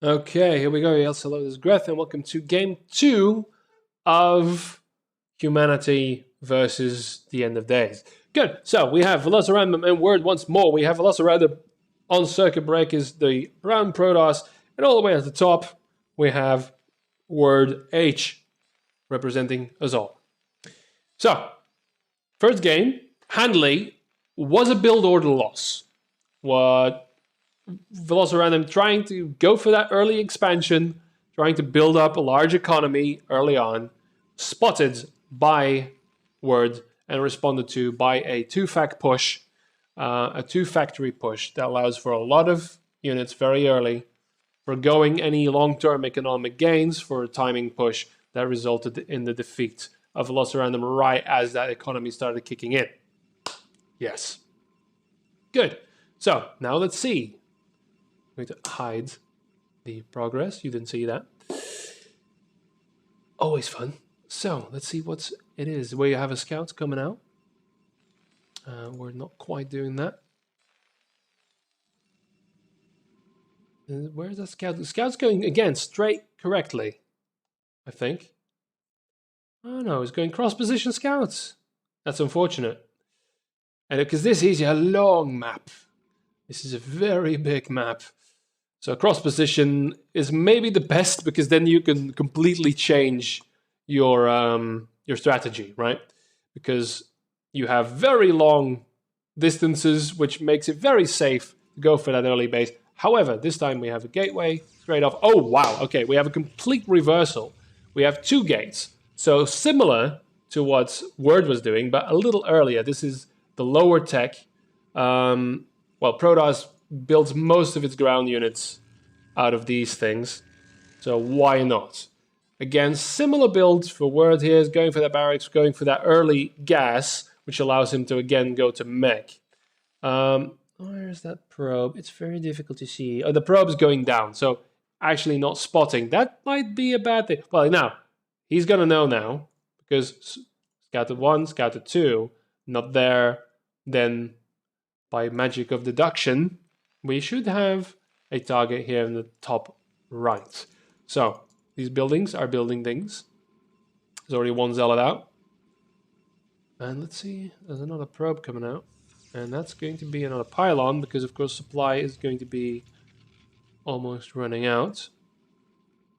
Okay, here we go. Yes, hello, this is Greth, and welcome to game 2 of Humanity versus the End of Days. Good. So we have Velociraptor and Word once more. We have Velociraptor on circuit breakers, the brown Protoss, and all the way at the top we have Word H representing us all. So, first game, handily, was a build order loss. What Velociraptor trying to go for that early expansion, trying to build up a large economy early on, spotted by Word and responded to by a two-factory push that allows for a lot of units very early, forgoing any long-term economic gains for a timing push that resulted in the defeat of Velociraptor right as that economy started kicking in. Yes. Good. So, now let's see. I'm going to hide the progress. You didn't see that. Always fun. So, let's see what it is. Where you have a scout coming out. We're not quite doing that. Where's that scout? The scout's going, again, straight correctly, I think. Oh no, it's going cross-position scouts. That's unfortunate. And because this is a long map. This is a very big map. So cross-position is maybe the best because then you can completely change your strategy, right? Because you have very long distances, which makes it very safe to go for that early base. However, this time we have a gateway straight off. Oh, wow. Okay, we have a complete reversal. We have two gates. So similar to what Word was doing, but a little earlier. This is the lower tech. Well, Protoss builds most of its ground units out of these things. So why not? Again, similar builds for Word here. Is going for that barracks, going for that early gas, which allows him to again go to mech. Where's that probe? It's very difficult to see. Oh, the probe's going down, so actually not spotting. That might be a bad thing. Well, now, he's going to know now, because scouted 1, scouted 2, not there, then by magic of deduction, we should have a target here in the top right. So, these buildings are building things. There's already one zealot out. And let's see, there's another probe coming out. And that's going to be another pylon, because of course supply is going to be almost running out.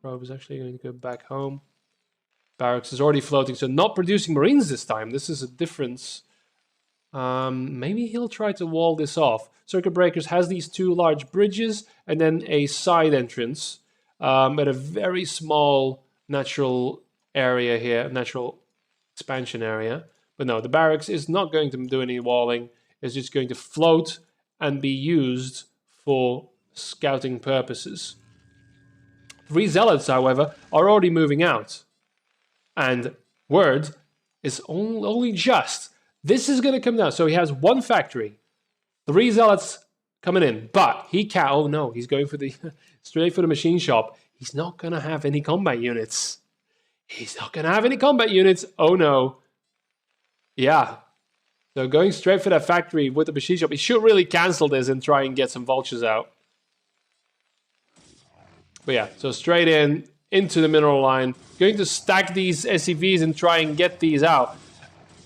Probe is actually going to go back home. Barracks is already floating, so not producing marines this time. This is a difference. Maybe he'll try to wall this off. Circuit Breakers has these two large bridges and then a side entrance at a very small natural area here, natural expansion area. But no, the barracks is not going to do any walling. It's just going to float and be used for scouting purposes. 3 zealots, however, are already moving out. And Word is only just. This is going to come down. So he has 1 factory, 3 zealots coming in, but he can't. Oh no, he's going for the straight for the machine shop. He's not going to have any combat units. He's not going to have any combat units. Oh no. Yeah. So going straight for that factory with the machine shop, he should really cancel this and try and get some vultures out. But yeah, so straight into the mineral line. Going to stack these SCVs and try and get these out.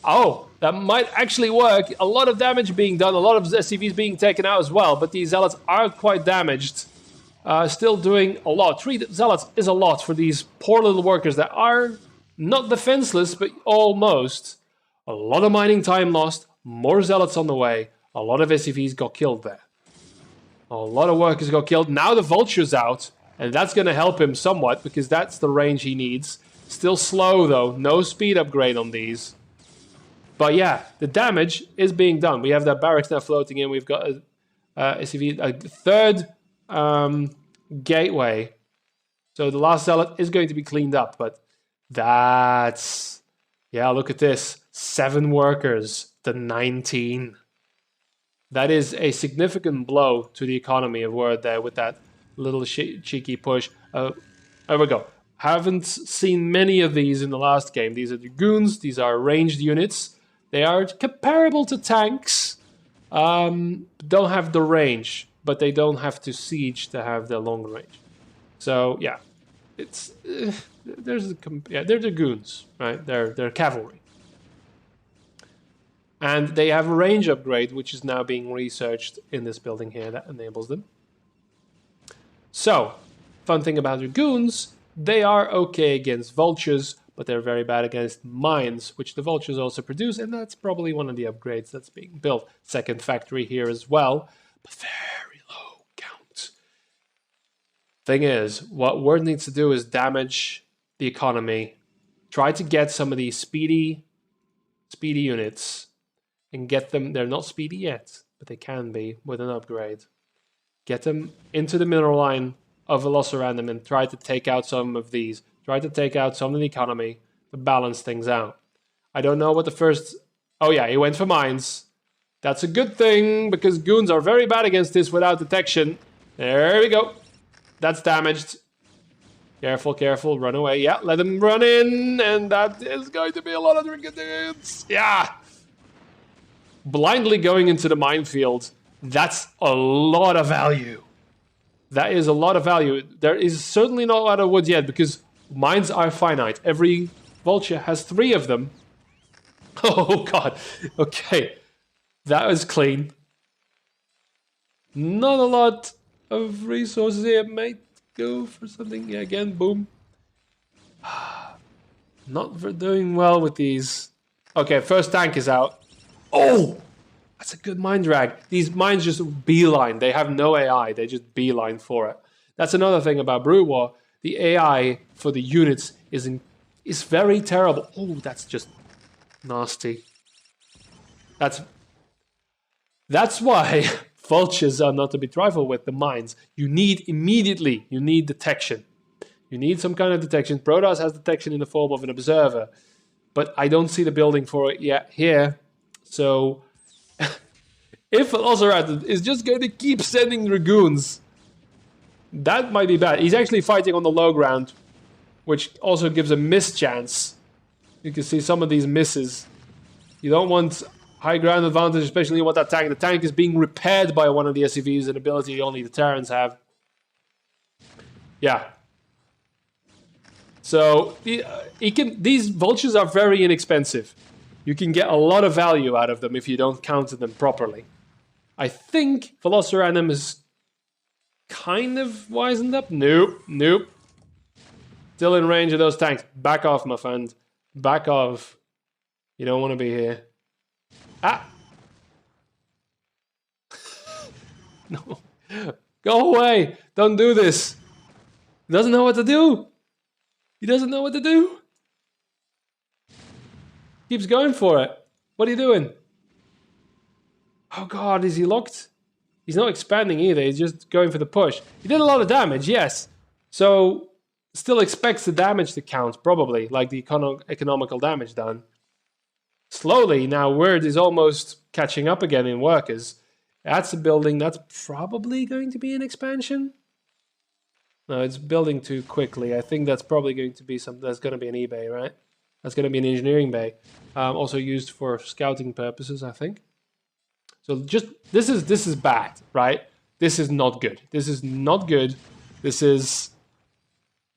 Oh, that might actually work. A lot of damage being done, a lot of SCVs being taken out as well, but these zealots are quite damaged. Still doing a lot. 3 zealots is a lot for these poor little workers that are not defenseless, but almost. A lot of mining time lost, more zealots on the way, a lot of SCVs got killed there. A lot of workers got killed. Now the vulture's out, and that's going to help him somewhat, because that's the range he needs. Still slow though, no speed upgrade on these. But yeah, the damage is being done. We have that barracks now floating in. We've got a SCV, a third gateway. So the last zealot is going to be cleaned up, but that's... Yeah, look at this. 7 workers to 19. That is a significant blow to the economy of Word there with that little cheeky push. There we go. Haven't seen many of these in the last game. These are dragoons. These are ranged units. They are comparable to tanks. Don't have the range, but they don't have to siege to have the long range. So yeah, it's they're the goons, right? They're cavalry, and they have a range upgrade, which is now being researched in this building here that enables them. So, fun thing about dragoons, they are okay against vultures, but they're very bad against mines, which the vultures also produce, and that's probably one of the upgrades that's being built. Second factory here as well, but very low count. Thing is, what Word needs to do is damage the economy, try to get some of these speedy units, and get them, they're not speedy yet, but they can be with an upgrade. Get them into the mineral line of Velocirandom and try to take out some of these. Try to take out some of the economy to balance things out. I don't know what the first... Oh yeah, he went for mines. That's a good thing, because goons are very bad against this without detection. There we go. That's damaged. Careful, careful, run away. Yeah, let him run in, and that is going to be a lot of dragoons. Yeah! Blindly going into the minefield. That's a lot of value. That is a lot of value. There is certainly not a lot of wood yet because mines are finite. Every vulture has 3 of them. Oh god. Okay. That was clean. Not a lot of resources here. Might go for something. Yeah, again, boom. Not for doing well with these. Okay, first tank is out. Oh! That's a good mine drag. These mines just beeline. They have no AI. They just beeline for it. That's another thing about Brood War. The AI for the units is very terrible. Oh, that's just nasty. That's why vultures are not to be trifled with. The mines. You need detection. You need some kind of detection. Protoss has detection in the form of an observer, but I don't see the building for it yet here. So. If Velociraptor is just going to keep sending dragoons, that might be bad. He's actually fighting on the low ground, which also gives a miss chance. You can see some of these misses. You don't want high ground advantage, especially with that tank. The tank is being repaired by one of the SCVs, an ability only the Terrans have. Yeah. So these vultures are very inexpensive. You can get a lot of value out of them if you don't counter them properly. I think Velocirandom is kind of wisened up. Nope, nope. Still in range of those tanks. Back off, my friend. Back off. You don't want to be here. Ah! No. Go away! Don't do this! He doesn't know what to do! He doesn't know what to do! Keeps going for it. What are you doing? Oh god, is he locked? He's not expanding either, he's just going for the push. He did a lot of damage, yes. So, still expects the damage to count, probably, like the economical damage done. Slowly, now Word is almost catching up again in workers. That's a building that's probably going to be an expansion. No, it's building too quickly. I think that's probably going to be that's going to be an eBay, right? That's going to be an engineering bay. Also used for scouting purposes, I think. So just, this is bad, right? This is not good. This is not good. This is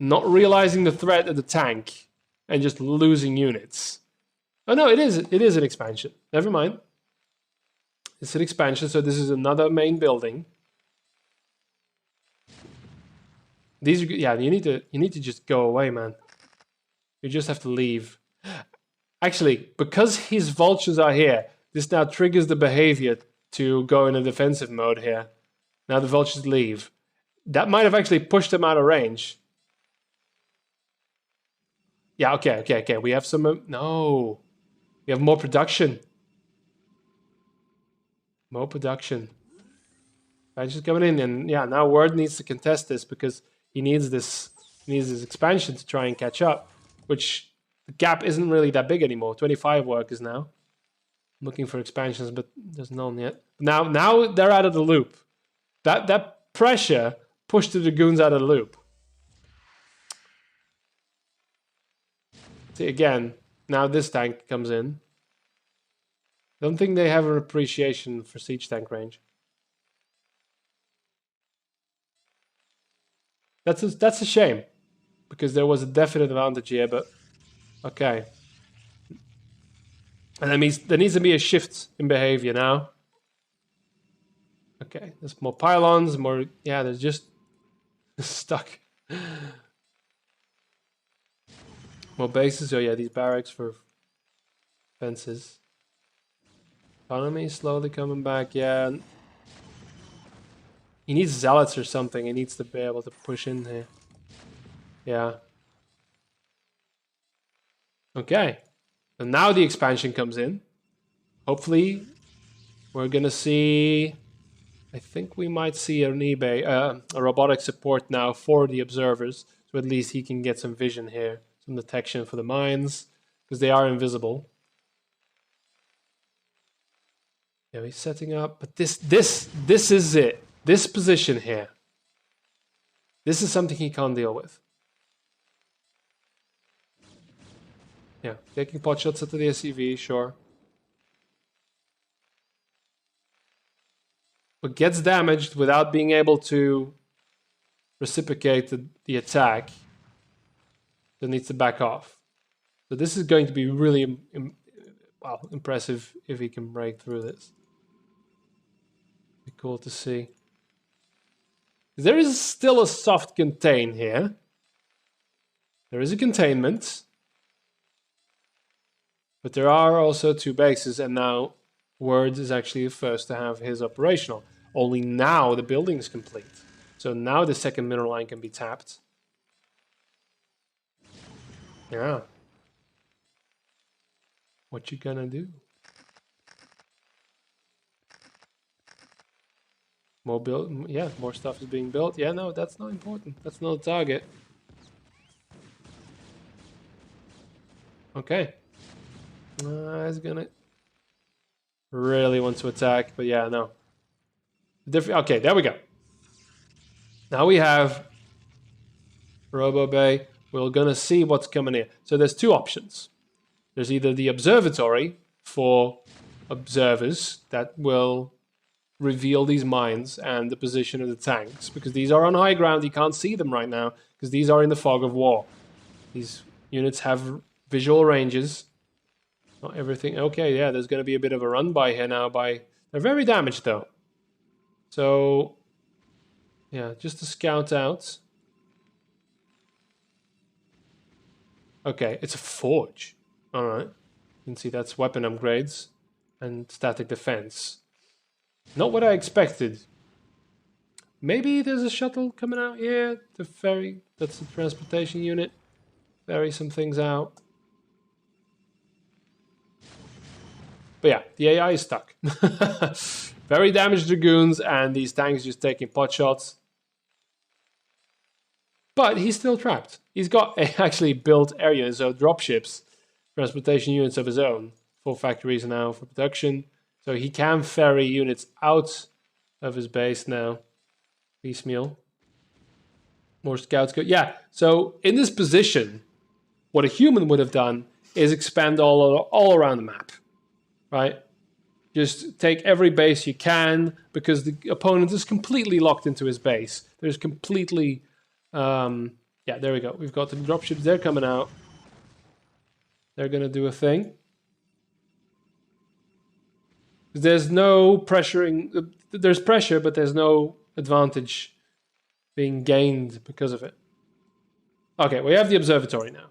not realizing the threat of the tank and just losing units. Oh no, it is an expansion. Never mind. It's an expansion, so this is another main building. These, yeah, you need to just go away, man. You just have to leave. Actually, because his vultures are here, this now triggers the behavior to go in a defensive mode here. Now the vultures leave. That might have actually pushed them out of range. Yeah, okay. We have some... No. We have more production. More production. Expansion's coming in, and yeah, now Word needs to contest this because he needs this expansion to try and catch up, which the gap isn't really that big anymore. 25 workers now. I'm looking for expansions, but there's none yet. Now they're out of the loop. That pressure pushed the dragoons out of the loop. See, again, now this tank comes in. Don't think they have an appreciation for siege tank range. That's a shame, because there was a definite advantage here, but okay. And that means there needs to be a shift in behavior now. Okay, there's more pylons, more... Yeah, there's just stuck. More bases. Oh yeah, these barracks for fences. Economy slowly coming back, yeah. He needs zealots or something. He needs to be able to push in here. Yeah. Okay. And now the expansion comes in. Hopefully, we're gonna see... I think we might see an eBay, a robotic support now for the observers. So at least he can get some vision here. Some detection for the mines. Because they are invisible. Yeah, he's setting up. But this is it. This position here. This is something he can't deal with. Yeah, taking pot shots at the SCV, sure. But gets damaged without being able to reciprocate the attack. So needs to back off. So this is going to be really impressive if he can break through this. Be cool to see. There is still a soft contain here. There is a containment. But there are also 2 bases, and now Word is actually the first to have his operational. Only now the building is complete. So now the second mineral line can be tapped. Yeah. What you gonna do? More build, yeah, more stuff is being built. Yeah, no, that's not important. That's not a target. Okay. He's gonna really want to attack, but yeah, no. Okay, there we go. Now we have Robo Bay. We're gonna see what's coming in. So there's 2 options. There's either the observatory for observers that will reveal these mines and the position of the tanks, because these are on high ground. You can't see them right now because these are in the fog of war. These units have visual ranges. Not everything. Okay, yeah, there's going to be a bit of a run by here now. They're very damaged though. So yeah, just to scout out. Okay, it's a forge. All right, you can see that's weapon upgrades and static defense. Not what I expected. Maybe there's a shuttle coming out here to ferry. That's the transportation unit. Ferry some things out. But yeah, the AI is stuck. Very damaged dragoons, and these tanks just taking pot shots. But he's still trapped. He's got actually built areas, so dropships, transportation units of his own. 4 factories now for production. So he can ferry units out of his base now. Piecemeal. More scouts go. Yeah, so in this position, what a human would have done is expand all around the map. Right? Just take every base you can, because the opponent is completely locked into his base. There's completely... yeah, there we go. We've got the dropships. They're coming out. They're going to do a thing. There's no pressuring. There's pressure, but there's no advantage being gained because of it. Okay, we have the observatory now.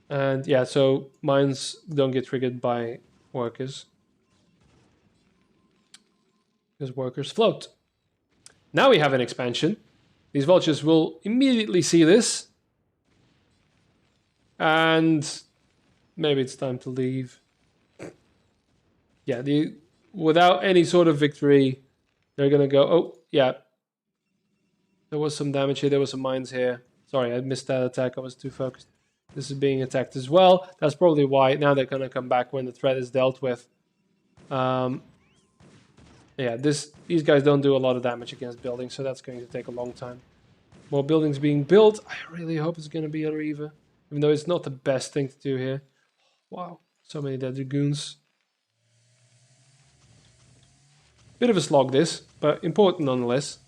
And yeah, so mines don't get triggered by workers. Because workers float. Now we have an expansion. These vultures will immediately see this. And maybe it's time to leave. Yeah, without any sort of victory, they're going to go, oh, yeah. There was some damage here. There was some mines here. Sorry, I missed that attack. I was too focused. This is being attacked as well. That's probably why now they're going to come back when the threat is dealt with. Yeah, these guys don't do a lot of damage against buildings, so that's going to take a long time. More buildings being built. I really hope it's going to be a Reaver, even though it's not the best thing to do here. Wow, so many dead dragoons. Bit of a slog this, but important nonetheless.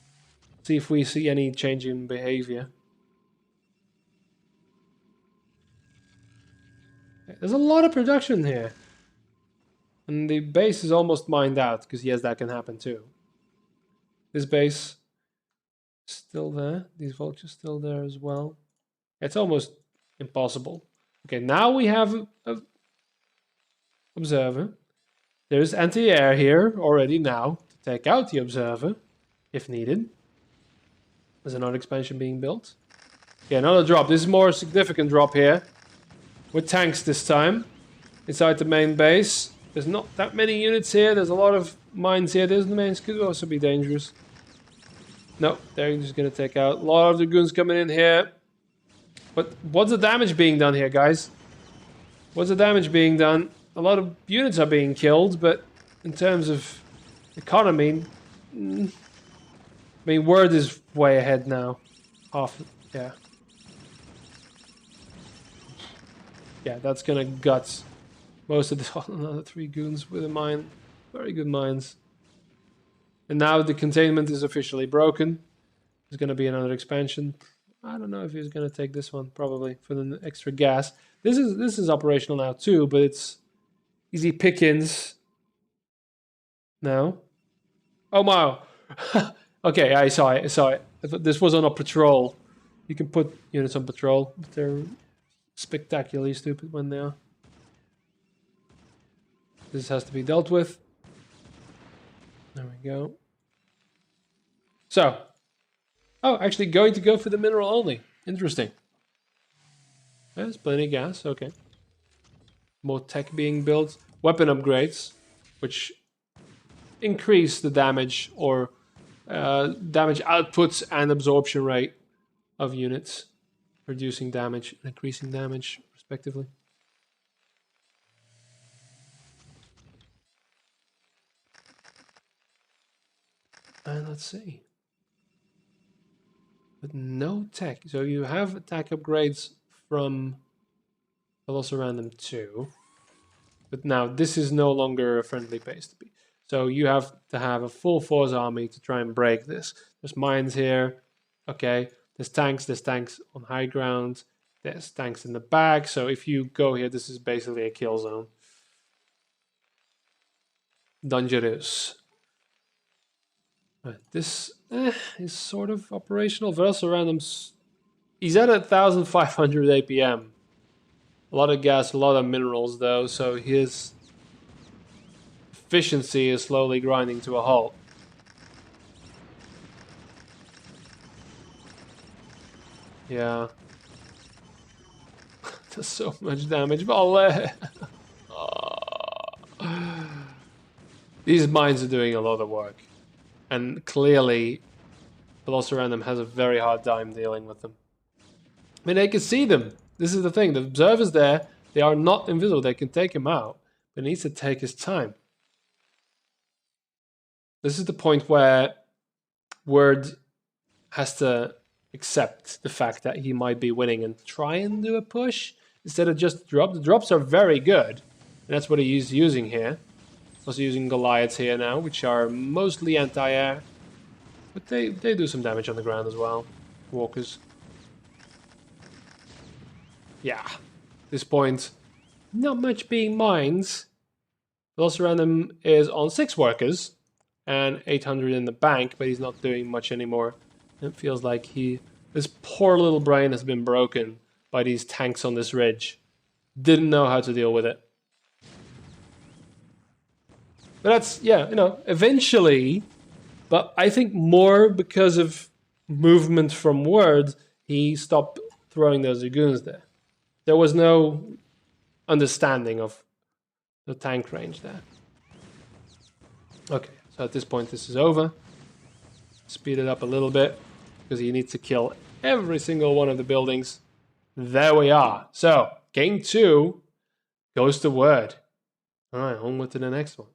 See if we see any change in behavior. There's a lot of production here. And the base is almost mined out, because yes, that can happen too. This base is still there. These vultures still there as well. It's almost impossible. Okay, now we have a observer. There's anti-air here already now to take out the observer, if needed. There's another expansion being built. Okay, another drop. This is more significant drop here. With tanks this time. Inside the main base. There's not that many units here. There's a lot of mines here. This mines could also be dangerous. No, they're just going to take out. A lot of dragoons coming in here. But what's the damage being done here, guys? What's the damage being done? A lot of units are being killed, but in terms of economy... I mean, Word is way ahead now. Half, yeah. Yeah, that's gonna gut most of the another 3 goons with a mine. Very good mines. And now the containment is officially broken. There's gonna be another expansion. I don't know if he's gonna take this one, probably, for the extra gas. This is operational now too, but it's easy pickings now. Oh wow. Okay, I saw it. I thought this was on a patrol. You can put units on patrol, but they're spectacularly stupid when they are. This has to be dealt with. There we go. So. Oh, actually going to go for the mineral only. Interesting. There's plenty of gas, okay. More tech being built. Weapon upgrades, which increase the damage or damage outputs and absorption rate of units, reducing damage and increasing damage respectively. And let's see. But no tech. So you have attack upgrades from Velocirandom 2. But now this is no longer a friendly base to be. So you have to have a full force army to try and break this. There's mines here. Okay. There's tanks on high ground. There's tanks in the back. So if you go here, this is basically a kill zone. Dangerous. Right, this is sort of operational. Velocirandom's... He's at 1,500 APM. A lot of gas, a lot of minerals though, so his efficiency is slowly grinding to a halt. Yeah. Does so much damage. These mines are doing a lot of work. And clearly, Velocirandom has a very hard time dealing with them. I mean, they can see them. This is the thing. The observer's there. They are not invisible. They can take him out. But he needs to take his time. This is the point where Word has to accept the fact that he might be winning and try and do a push instead of just drop. The drops are very good. And that's what he's using here. Also using Goliaths here now, which are mostly anti-air. But they do some damage on the ground as well. Walkers. Yeah. At this point, not much being mined. Velocirandom is on 6 workers and 800 in the bank, but he's not doing much anymore. It feels like this poor little brain has been broken by these tanks on this ridge. Didn't know how to deal with it. But that's, yeah, you know, eventually, but I think more because of movement from Word, he stopped throwing those dragoons there. There was no understanding of the tank range there. Okay, so at this point this is over. Speed it up a little bit, because he needs to kill every single one of the buildings. There we are. So, game 2 goes to Word. Alright, onward to the next one.